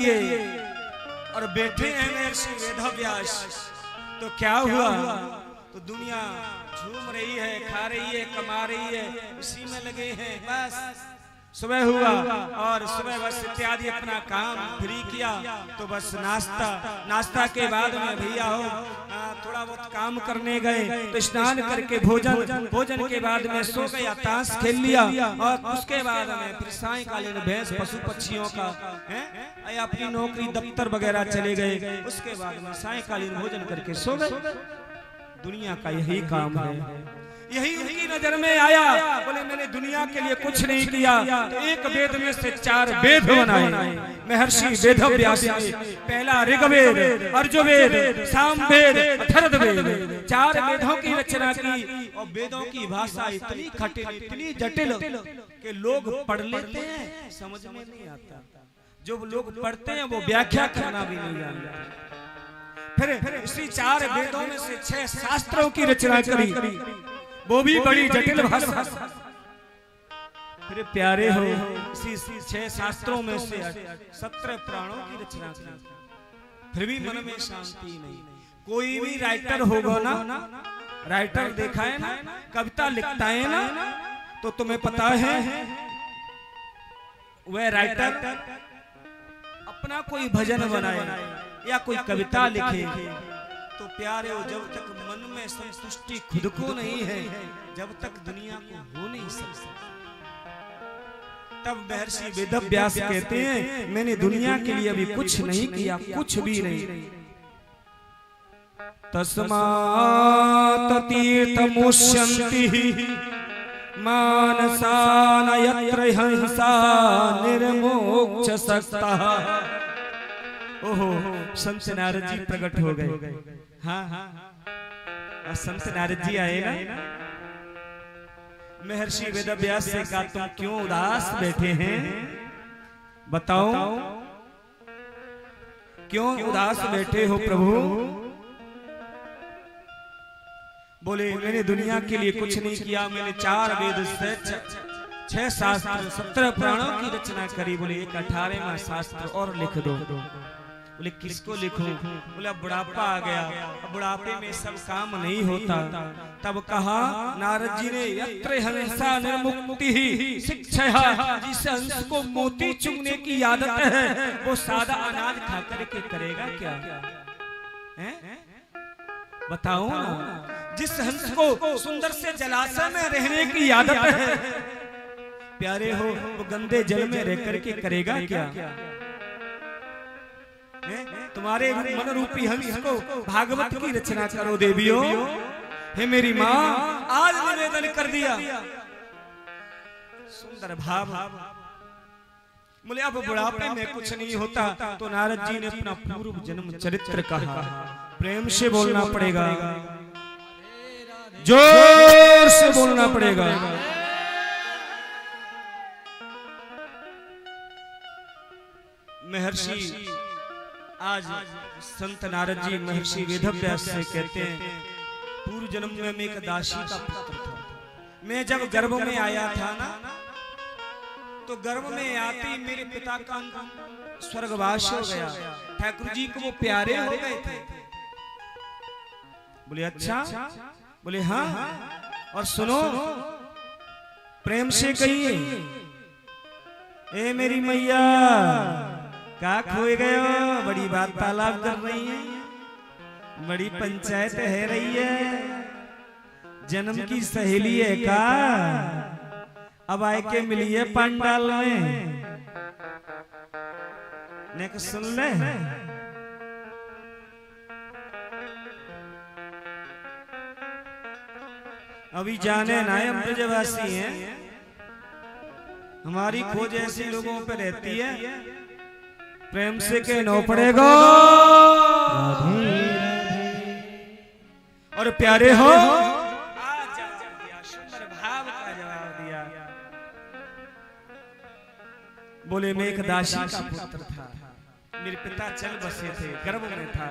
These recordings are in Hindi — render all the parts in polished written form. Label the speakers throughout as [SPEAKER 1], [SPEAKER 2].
[SPEAKER 1] और बैठे हैं महर्षि वेदव्यास। तो क्या हुआ? तो दुनिया झूम रही है, खा रही है, कमा रही है, इसी में लगे हैं। बस सुबह हुआ और सुबह बस इत्यादि अपना काम फ्री किया तो बस नाश्ता के बाद में भैया हो थोड़ा बहुत काम करने गए तो स्नान करके भोजन के बाद में सो गया, ताश खेल लिया और उसके बाद में फिर सायंकालीन भैंस पशु पक्षियों का अपनी नौकरी दफ्तर वगैरह चले गए। उसके बाद में सायंकालीन भोजन करके सो गए। दुनिया का यही काम है। यही उनकी नजर में आया। बोले मैंने दुनिया के लिए कुछ नहीं किया। तो एक वेद में से 4 वेद बनाए महर्षि वेदव्यास ने। पहला ऋग्वेद, यजुर्वेद, सामवेद, अथर्ववेद, 4 वेदों की रचना की। और वेदों की भाषा इतनी कठिन, इतनी जटिल कि लोग पढ़ लेते हैं, समझ में नहीं आता। जो लोग पढ़ते हैं वो व्याख्या करना भी नहीं जानते। फिर इसी 4 वेदों में से 6 शास्त्रों की रचना करी, वो भी बड़ी जटिल भाषा। फिर प्यारे हो इसी 6 शास्त्रों में से 17 पुराणों की रचना की। फिर भी मन में शांति नहीं। कोई भी राइटर होगा ना, राइटर देखा है ना, कविता लिखता है ना, तो तुम्हें पता है वह राइटर अपना कोई भजन बनाए या कोई कविता लिखे तो प्यारे हो, जब तक मन में संतुष्टि खुद को नहीं है, जब तक दुनिया को हो नहीं सकता। तब महर्षि वेदव्यास कहते हैं मैंने दुनिया के लिए अभी कुछ नहीं किया, कुछ भी नहीं। तस्मात् तीर्थमुष्यन्ति मानसा न यत्र हंसा निर्मोक्षसक्तः। ओहो, संत नारद जी प्रकट हो गए। हाँ, संत नारद जी आए ना। महर्षि वेदव्यास से कहा तुम क्यों उदास बैठे हैं, बताओ क्यों उदास बैठे हो प्रभु? बोले मैंने दुनिया के लिए कुछ नहीं किया। मैंने 4 वेद से 6 शास्त्र 17 पुराणों की रचना करी। बोले एक 18वां शास्त्र और लिख दो। बोले किसको लिखूं? बोला बुढ़ापा आ गया, अब बुढ़ापे में सब काम नहीं होता। तब कहा नारद जी ने यत्र हंसा निर्मुक्ति शिक्षा, जिस हंस को मोती चुगने की आदत है वो सादा अनाज खा करके करेगा क्या? बताओ ना, जिस हंस को सुंदर से जलाशय में रहने की आदत है प्यारे हो, वो गंदे जल में रह करके करेगा क्या? तुम्हारे मन रूपी हंस को भागवत की रचना करो देवियों। हे मेरी माँ, आज निवेदन कर दिया। सुंदर भाव। बोले अब बुढ़ापे में कुछ नहीं होता। तो नारद जी ने अपना पूर्व जन्म चरित्र कहा। प्रेम से बोलना पड़ेगा, जोर से बोलना पड़ेगा। महर्षि आज संत नारद जी महर्षि वेदव्यास से कहते हैं पूर्व जन्म में मैं एक दासी का पुत्र था। मैं जब गर्भ में आया था ना, तो गर्भ में आते मेरे पिता का स्वर्गवास हो गया। ठाकुर जी को वो प्यारे हो गए थे। बोले अच्छा? बोले हाँ। और सुनो, प्रेम से कहिए, ए मेरी मैया का खोए गए हो? बड़ी बात तालाब कर रही है, बड़ी पंचायत है रही है, जन्म की सहेली है का? अब आए के मिलिए पंडाल में। नेक सुन ले, अभी जाने ना हम ब्रजवासी हैं, हमारी खोज ऐसे लोगों पे रहती है। प्रेम से कहना पड़ेगा और प्यारे हो सुंदर भाव का जवाब दिया। बोले मैं एक दासी का पुत्र था, मेरे पिता चल बसे थे, गर्भ में था।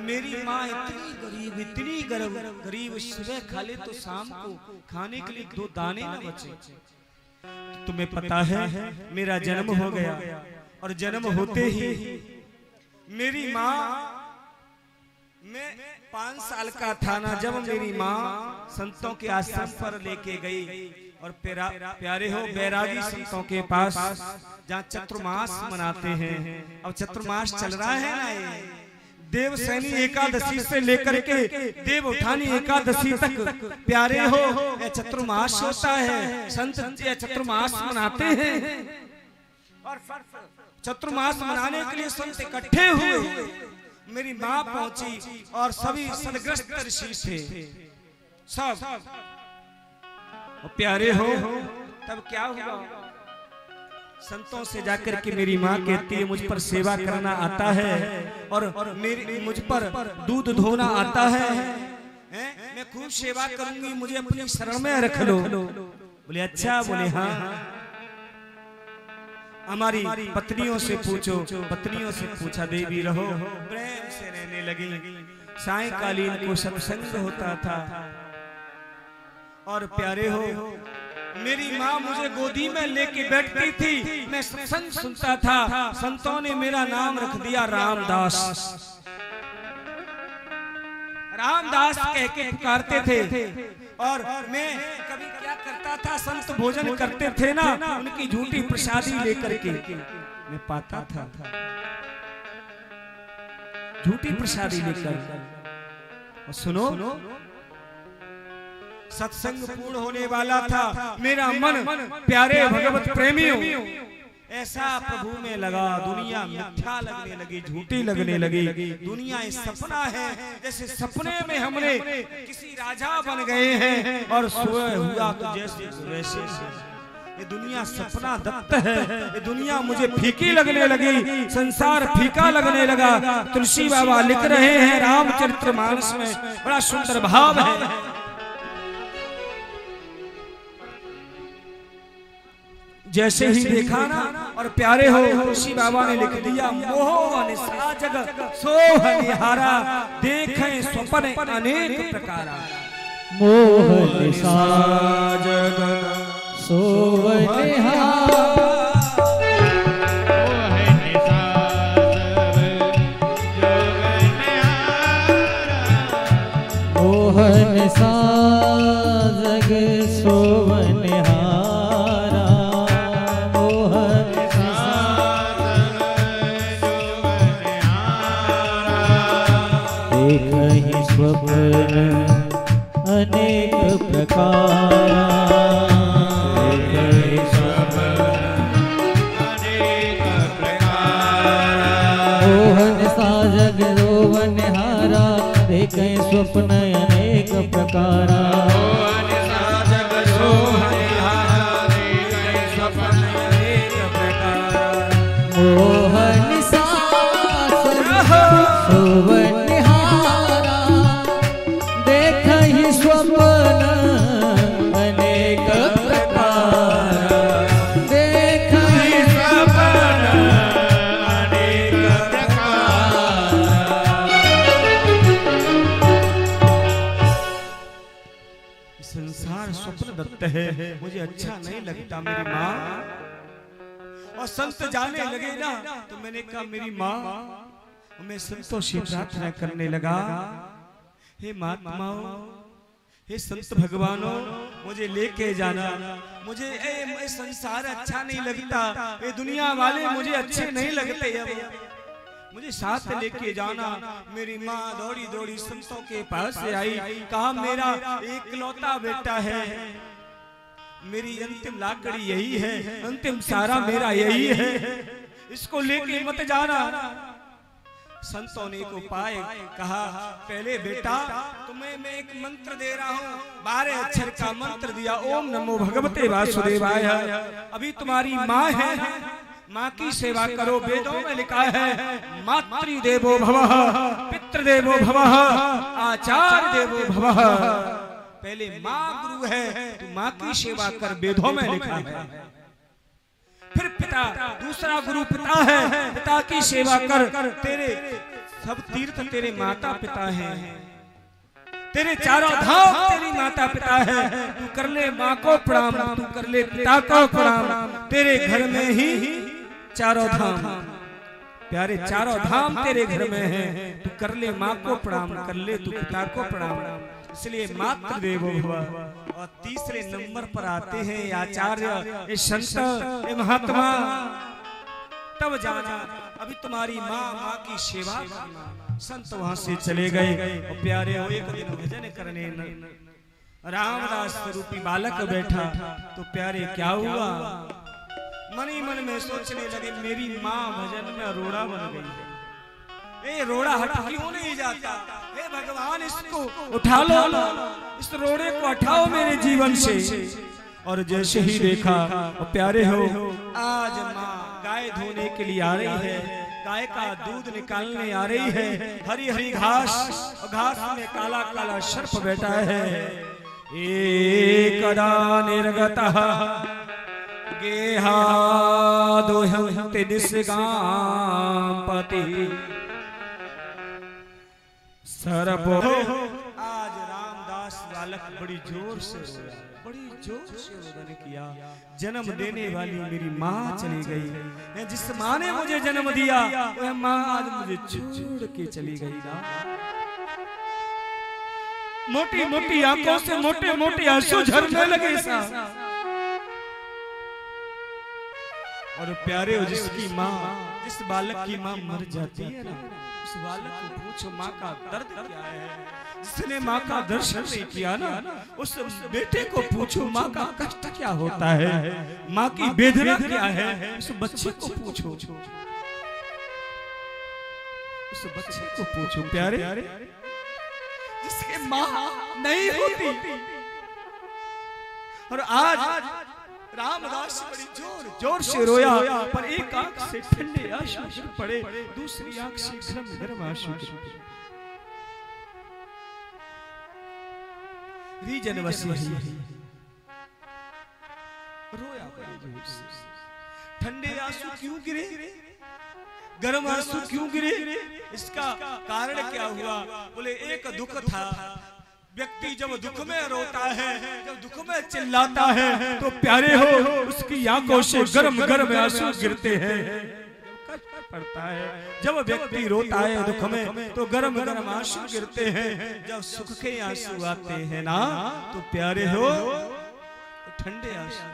[SPEAKER 1] मेरी माँ इतनी गरीब, सुबह खा ले तो शाम को खाने के लिए 2 दाने न बचे। तुम्हें पता है मेरा जन्म हो गया और जन्म होते ही मेरी माँ, मैं 5 साल का था ना जब मेरी माँ संतों के आश्रम पर लेके गई और प्यारे हो बैरागी संतों के पास जहाँ चतुर्मास मनाते हैं। अब चतुर्मास चल रहा है ना, ये देवसैनी एकादशी से लेकर के देव उठानी एकादशी तक प्यारे हो चतुर्मास होता है। संत चतुर्मास मनाते हैं और चतुर्मास मनाने के लिए संत इकट्ठे हुए। मेरी माँ पहुंची और सभी सदग्रस्त ऋषि थे सब। प्यारे हो तब क्या हुआ, संतों से जाकर के मेरी माँ कहती है मुझ पर सेवा करना आता है और मुझ पर दूध धोना आता है, मैं खूब सेवा करूंगी, मुझे अपनी शरण में रख लो। बोले अच्छा, बोले हाँ। हमारी पत्नियों से पूछो, पत्नियों से पूछा, देवी रहो, प्रेम से रहने लगी। सायंकालीन को सत्संग होता था और प्यारे हो मेरी माँ मुझे गोदी में लेके बैठती थी, मैं सत्संग सुनता था। संतों ने मेरा नाम रख दिया रामदास। रामदास कह के पुकारते थे और मैं कभी क्या करता था, संत भोजन करते थे ना, उनकी झूठी प्रसादी लेकर के मैं पाता था, झूठी प्रसादी लेकर। और सुनो, सत्संग पूर्ण होने वाला था, मेरा मन प्यारे भगवत प्रेमियों ऐसा प्रभु में लगा, दुनिया मिथ्या लगने लगी, झूठी लगने लगी। दुनिया एक सपना है, जैसे सपने में हमने किसी राजा बन गए हैं और सोए हुआ तो जैसे वैसे। ये दुनिया सपना दत्त है, ये दुनिया मुझे फीकी लगने लगी, संसार फीका लगने लगा। तुलसी बाबा लिख रहे हैं रामचरितमानस में, बड़ा सुंदर भाव है। जैसे ही देखा ना और प्यारे हो तुलसी बाबा ने लिख दिया, मोह निशा जग सोह निहारा, देखें स्वप्न अनेक प्रकारा।
[SPEAKER 2] मोह निशा जग सोह निहारा, मोह निशा जग सोह निहारा, कहीं स्वप्न अनेक प्रकारा, कहीं स्वप्न अनेक प्रकारा। मोहन सा जग रोवन हारा, देखें स्वप्न अनेक प्रकारा। मोहन सा जग रोवन हारा, देखें स्वप्न अनेक प्रकारा। मोहन सा सोवन
[SPEAKER 1] है, मुझे अच्छा नहीं लगता मेरी माँ। और संत जाने लगे ना तो मैंने कहा मेरी माँ, मैं संतों से प्रार्थना करने लगा, हे महात्माओं, हे संत भगवानों, मुझे लेके जाना, मुझे ये संसार अच्छा नहीं लगता, ये दुनिया वाले मुझे अच्छे नहीं लगते, मुझे साथ लेके जाना। मेरी माँ दौड़ी दौड़ी संतों के पास से आई, कहा मेरा एकलौता बेटा है, मेरी अंतिम लाकड़ी यही है, अंतिम सारा मेरा यही है, इसको लेके मत जाना। संतों ने एक उपाय कहा, पहले बेटा तुम्हें मैं एक मंत्र दे रहा हूँ, 12 अक्षर का मंत्र दिया, ओम नमो भगवते वासुदेवाय। अभी तुम्हारी माँ है, माँ की सेवा करो, वेदों में लिखा है मातृदेवो भवः, पितृदेवो भवः, आचार्य देवो भवः। पहले माँ गुरु है, तू माँ की सेवा कर, वेदों में लिखा है। फिर पिता, दूसरा गुरु पिता है, पिता की सेवा कर, तेरे सब तीर्थ तेरे माता पिता हैं, तेरे चारों धाम तेरी माता पिता है, तू कर ले माँ को प्रणाम, तू कर ले पिता को प्रणाम, तेरे घर में ही चारों धाम प्यारे चारों धाम तेरे घर में है। तू कर ले माँ को प्रणाम, कर ले तू पिता को प्रणाम, इसलिए मातृ देवो भव। और तीसरे नंबर पर आते हैं आचार्य, ये संत, ये महात्मा। तब जाना अभी तुम्हारी माँ की सेवा करना। संत वहां से चले गए और प्यारे हो एक दिन भजन करने रामदास रूपी बालक बैठा। तो प्यारे क्या हुआ, मन ही मन में सोचने लगे मेरी माँ भजन में रोड़ा बन गई है, ये रोड़ा हट क्यों नहीं जाता? हे भगवान इसको उठा लो, इस रोड़े को हटाओ मेरे जीवन से। और जैसे ही देखा और प्यारे हो आज माँ गाय धोने के लिए आ रही है, गाय का दूध निकालने आ रही है। हरी हरी घास और घास में काला काला सर्प बैठा है। एकदा निर्गतः गेहा दोहन्ति निस्गापति सर्पो। आज रामदास बालक बड़ी जोर से रोया, बड़ी जोर से रोदन किया। जन्म देने वाली मेरी माँ चली गई, जिस माँ ने मुझे जन्म दिया वह माँ आज मुझे छोड़ के चली गई ना। मोटी मोटी आंखों से मोटे मोटे आंसू झरने लगे सा। और प्यारे हो जिसकी माँ, जिस बालक की माँ मर जाती है ना, उस बालक को पूछो माँ का दर्द क्या है। जिसने माँ का दर्शन नहीं किया ना, उस बेटे को पूछो माँ का कष्ट क्या होता है, माँ की वेदना क्या है। उस बच्चे को पूछो, उस बच्चे को पूछो प्यारे, जिसके माँ नहीं होती। और आज रामदास बड़ी जोर जोर से रोया, पर एक आंख से ठंडे आंसू गिर पड़े, दूसरी आंख से गरम गरम आंसू गिर पड़े। रीजन वसी रोया बड़ी जोर से। ठंडे आंसू क्यों गिरे, गरम आंसू क्यों गिरे, इसका कारण क्या हुआ? बोले एक दुख था। व्यक्ति जब दुख में रोता है, जब दुख में चिल्लाता है, तो प्यारे हो उसकी आंखों से गरम गरम आंसू गिरते हैं। कष्ट पड़ता है जब व्यक्ति रोता है दुख में, तो गरम गरम आंसू गिरते हैं। जब सुख के आंसू आते हैं ना, तो प्यारे हो तो ठंडे आंसू।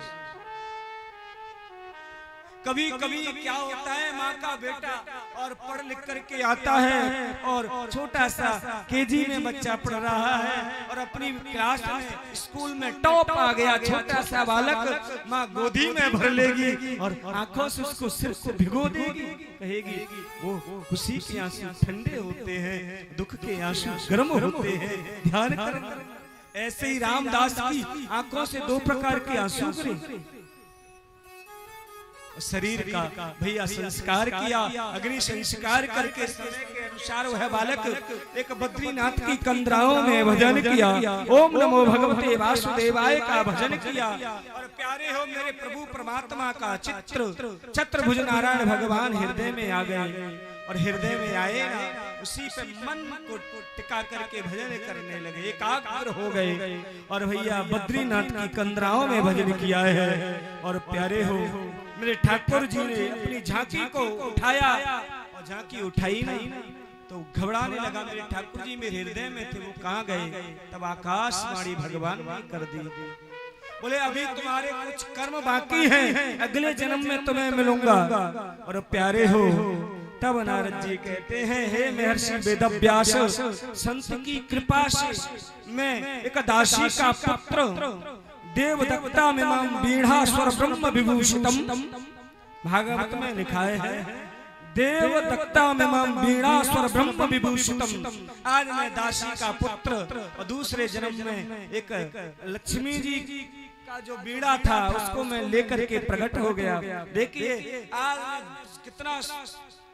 [SPEAKER 1] कभी कभी क्या होता है, माँ का बेटा और पढ़ लिख करके आता है, और छोटा सा केजी में बच्चा पढ़ रहा है, और अपनी क्लास में स्कूल में टॉप आ गया छोटा सा बालक, माँ गोदी में भर लेगी और आंखों से उसको सिर को भिगो देगी, कहेगी वो खुशी के आंसू ठंडे होते हैं, दुख के आंसू गर्म होते हैं, ध्यान करना। ऐसे ही रामदास की आंखों से दो प्रकार के आंसू गिरे। शरीर का भैया संस्कार किया, अग्नि संस्कार करके समय के अनुसार वह बालक एक बद्रीनाथ की कंदराओं में भजन किया, ओम नमो भगवते वासुदेवाय का भजन किया। और प्यारे हो मेरे प्रभु परमात्मा का चित्र छत्रभुज नारायण भगवान हृदय में आ गए, और हृदय में आए ना, उसी पे मन को टिका करके भजन करने लगे, एकाग्र हो गए। और भैया बद्रीनाथ की कंदराओं में भजन किया है। और प्यारे हो मेरे ठाकुर जी ने अपनी झांकी को उठाया, और झांकी उठाई नहीं तो घबराने लगा। मेरे ठाकुर जी मेरे हृदय में थे, वो कहाँ गए? तब आकाशवाणी भगवान ने कर दी, बोले अभी तुम्हारे कुछ कर्म बाकी हैं, अगले जन्म में तुम्हें मिलूंगा। और प्यारे हो तब नारद जी कहते हैं, हे महर्षि वेदव्यास, संत की कृपा से मैं एक दासी का पुत्र देवदत्ता में वीणा स्वर ब्रह्म विभूषितम, भागवत में लिखा है देवदत्ता में वीणा स्वर ब्रह्म विभूषितम। आज मैं दासी का पुत्र, और दूसरे जन्म में एक लक्ष्मी जी का जो बीड़ा था उसको मैं लेकर के प्रकट हो गया। देखिए आज कितना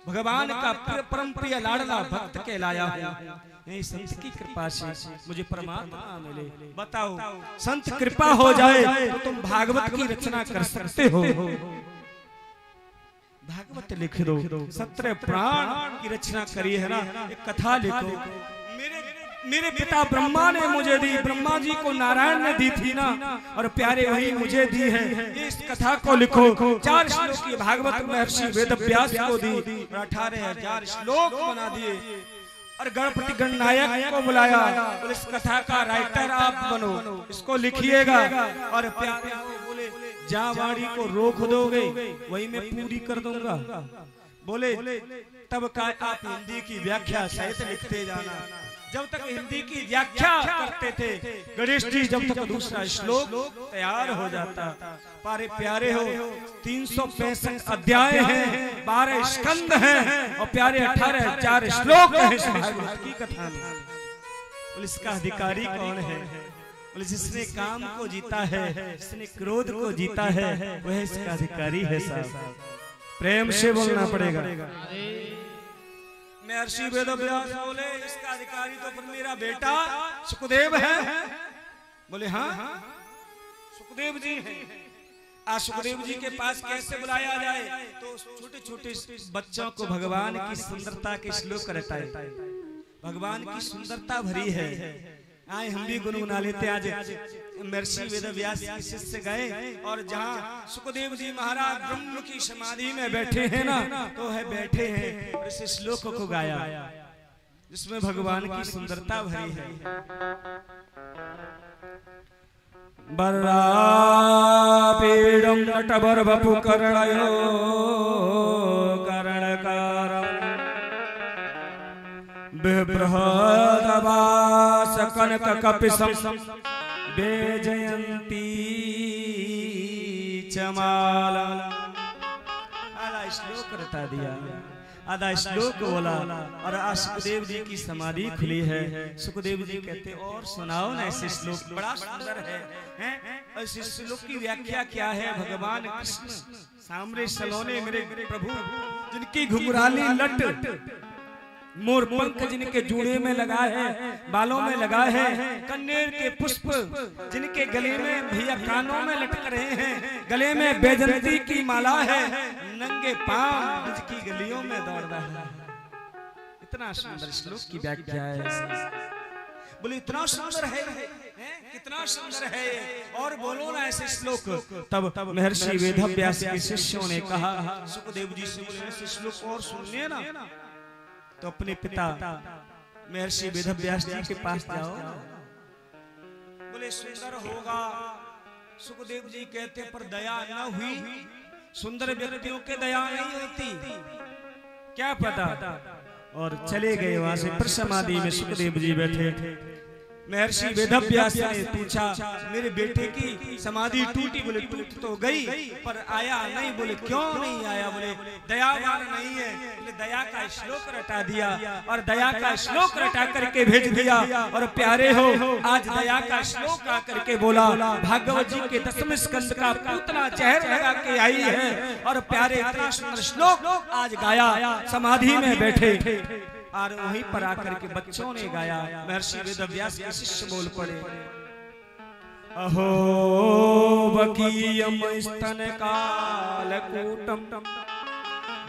[SPEAKER 1] भगवान का परम प्रिय लाडला भक्त कहलाया हूँ। नहीं, संत की कृपा से मुझे परमात्मा मिले। बताओ संत कृपा हो जाए तो तुम भागवत की रचना कर सकते हो। भागवत लिख दो, 17 पुराण की रचना करी है ना, एक कथा लिखो। मेरे पिता ब्रह्मा ने मुझे दी, ब्रह्मा जी को नारायण ने दी थी ना, और प्यारे वही मुझे दी है। इस कथा को लिखो। 4 श्लोक की भागवत महर्षि वेदव्यास को दी और 18,000 श्लोक बना दिए और गणपति गणनायक को बुलाया और इस कथा का राइटर आप बनो, इसको लिखिएगा। और प्यारे बोले जहाँ वाणी को रोक दोगे वही मैं पूरी कर दूंगा। बोले तब का आप हिंदी की व्याख्या सहित लिखते जाना। जब तक हिंदी की व्याख्या करते थे गणेश जी, जब तक दूसरा श्लोक तैयार हो जाता। पारे प्यारे हो 365 अध्याय हैं, 12 स्कंद हैं और प्यारे 18,000 श्लोक हैं इस भागवत की कथा में। बोले इसका अधिकारी कौन है? बोले जिसने काम को जीता है, जिसने क्रोध को जीता है, वह इसका अधिकारी है साहब। प्रेम से बोलना पड़ेगा। महर्षि वेदव्यास बोले इसका अधिकारी तो फिर मेरा बेटा सुखदेव है। बोले हाँ सुखदेव जी हैं। आज सुखदेव जी के पास कैसे बुलाया जाए? तो छोटे छोटे बच्चों को भगवान की सुंदरता के श्लोक रटाए। भगवान की सुंदरता भरी है। आए हम भी गुनगुना लेते। आज महर्षि वेदव्यास के शिष्य गए और जहाँ सुखदेव जी महाराज ब्रह्म की समाधि में बैठे हैं ना, तो है बैठे हैं और इस श्लोक को गाया जिसमें भगवान की सुंदरता भरी है। बर्रापीडं नटबर्वपु कर्णयो कर्णकारं बिभ्रहदवास कनककपिशं बेजयंती चमाला। आधा श्लोक रटा दिया, आधा श्लोक बोला और आज सुखदेव जी की समाधि खुली है। सुखदेव जी कहते और सुनाओ ना ऐसे श्लोक, बड़ा सुंदर है। इस श्लोक की व्याख्या क्या है? भगवान कृष्ण सामने सलोने मेरे प्रभु, जिनकी घुंघराली लट मोर पंख जिनके जूड़े में लगा है, बालों में लगा है, कन्नेर के पुष्प जिनके गले में भैया कानों में लटक रहे हैं, गले में बैजंती की माला है, नंगे पांव की गलियों में दौड़ रहा है। इतना सुंदर श्लोक की व्याख्या है। बोले इतना सुंदर है, कितना सुंदर है और बोलो ना ऐसे श्लोक। तब महर्षि वेदव्यास के शिष्यों ने कहा सुखदेव जी से, बोले ऐसे श्लोक और सुनने ना। तो अपने पिता महर्षि वेदव्यास जी के पास जाओ। बोले सुंदर होगा। सुखदेव जी कहते पर दया न हुई। सुंदर व्यक्तियों के दया नहीं होती, क्या पता। और चले गए वहां से। समाधि में सुखदेव जी बैठे। महर्षि वेदव्यास ने पूछा मेरे बेटे की समाधि टूटी? बोले टूट तो गई पर आया नहीं। बोले क्यों नहीं आया? बोले दयावान नहीं है। बोले दया का श्लोक रटा दिया और दया का श्लोक रटा करके भेज दिया। और प्यारे हो आज दया का श्लोक आ करके बोला। भागवत जी के 10वें स्कंद का पूतना जहर लगा के आई है और प्यारे इतना सुंदर श्लोक आज गाया समाधि में बैठे। और वहीं पर आकर के बच्चों ने गाया। महर्षि वेदव्यास के शिष्य बोल पड़े अहो बकीयम स्तन कालकूटम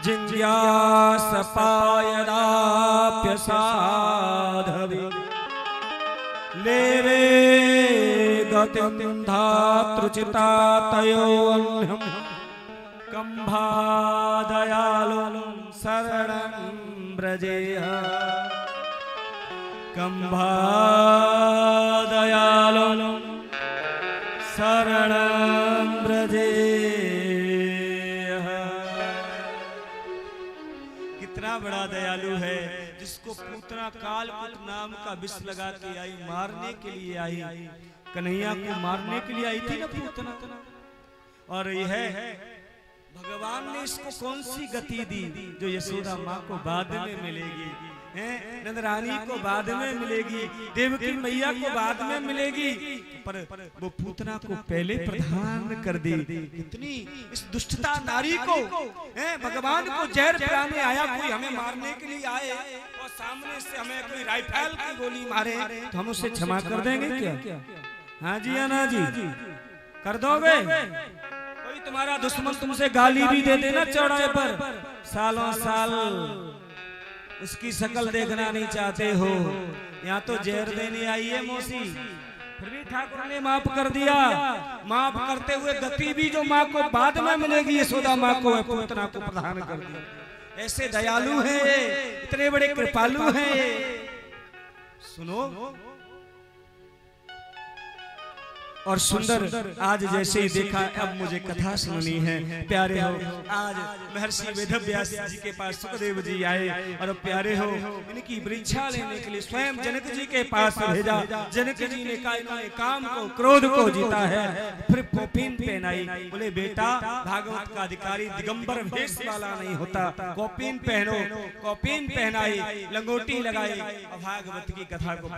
[SPEAKER 1] जिज्ञास पायदाप्यसाधवे लेवे गतिं धातृचिता तयोऽन्यं कंभादयालुं शरणं ब्रजेह कंभादयालुं शरणं ब्रजेह। कितना बड़ा दयालु है जिसको पूतना कालकूट नाम का विष लगा के आई, मारने के लिए आई। कन्हैया को मारने के लिए आई थी ना पूतना। और यह भगवान ने इसको कौन सी गति दी जो यशोदा माँ को बाद में मिलेगी, नंदरानी को बाद में मिलेगी, देवकी मैया को बाद में मिलेगी, पर वो पूतना को पहले प्रदान कर दी। इतनी इस दुष्टता नारी को भगवान को जहर पिलाने आया कोई, हमें मारने के लिए आए और सामने से हमें कोई राइफल की गोली मारे तो हम उसे क्षमा कर देंगे क्या? हाँ जी ना जी कर दोगे? कोई तुम्हारा दुश्मन तुमसे गाली भी दे देना चौराहे पर, सालों साल उसकी शक्ल देखना नहीं चाहते हो। यहाँ तो जहर देने आई है मौसी, फिर भी ठाकुर ने माफ कर दिया। माफ करते हुए गति भी जो माँ को बाद में मिलेगी, यशोदा माँ को है, पूतना को प्रदान कर दिया। ऐसे दयालु हैं ये, इतने बड़े कृपालु हैं ये। सुनो और सुंदर, आज जैसे ही देखा अब मुझे कथा सुननी है। प्यारे हो, आज महर्षि वेदव्यास जी के पास सुखदेव जी आए और प्यारे हो इनकी परीक्षा लेने के लिए स्वयं जनक जी के पास भेजा। जनक जी ने कहा इन्होंने काम को क्रोध को जीता है। फिर कौपीन पहनाई, बोले बेटा भागवत का अधिकारी दिगंबर वेश वाला नहीं होता, कौपीन पहनो। कौपीन पहनाई, लंगोटी लगाई और भागवत की कथा को